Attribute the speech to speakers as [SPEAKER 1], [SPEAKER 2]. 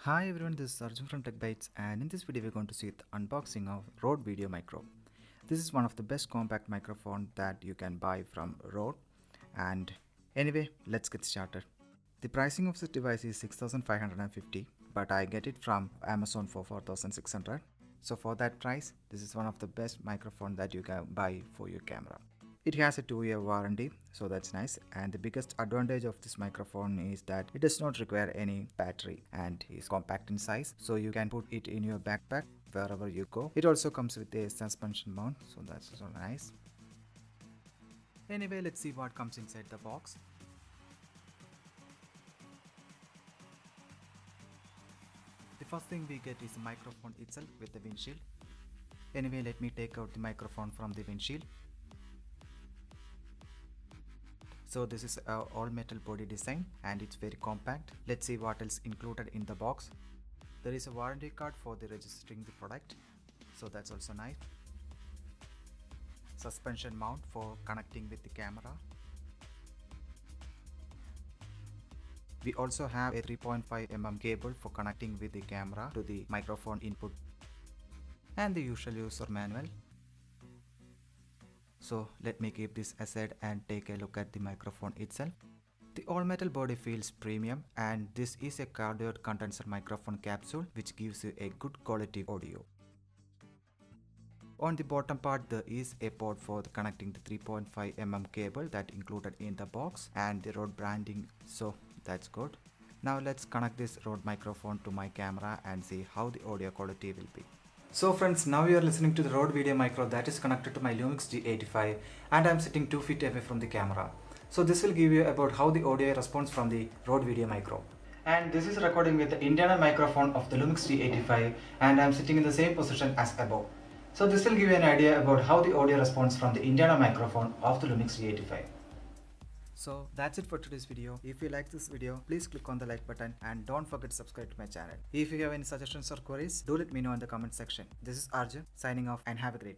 [SPEAKER 1] Hi everyone, this is Arjun from TechBytes, and in this video we're going to see the unboxing of Rode VideoMicro. This is one of the best compact microphone that you can buy from Rode. And anyway, let's get started. The pricing of this device is 6,550, but I get it from Amazon for 4,600. So for that price, this is one of the best microphone that you can buy for your camera. It has a 2-year warranty, so that's nice. And the biggest advantage of this microphone is that it does not require any battery and is compact in size, so you can put it in your backpack wherever you go. It also comes with a suspension mount, so that's so nice. Anyway, let's see what comes inside the box. The first thing we get is the microphone itself with the windshield. Anyway, let me take out the microphone from the windshield. So this is a all metal body design and it's very compact. Let's see what else included in the box. There is a warranty card for the registering the product, so that's also nice. Suspension mount for connecting with the camera. We also have a 3.5 mm cable for connecting with the camera to the microphone input, and the usual user manual. So let me keep this aside and take a look at the microphone itself. The all metal body feels premium, and this is a cardioid condenser microphone capsule which gives you a good quality audio. On the bottom part there is a port for connecting the 3.5 mm cable that included in the box and the Rode branding, so that's good. Now let's connect this Rode microphone to my camera and see how the audio quality will be. So friends, now you are listening to the Rode VideoMicro that is connected to my Lumix G85 and I am sitting 2 feet away from the camera. So this will give you about how the audio responds from the Rode VideoMicro. And this is recording with the internal microphone of the Lumix G85 and I am sitting in the same position as above. So this will give you an idea about how the audio responds from the internal microphone of the Lumix G85. So that's it for today's video. If you like this video, please click on the like button and don't forget to subscribe to my channel. If you have any suggestions or queries, do let me know in the comment section. This is Arjun signing off and have a great day.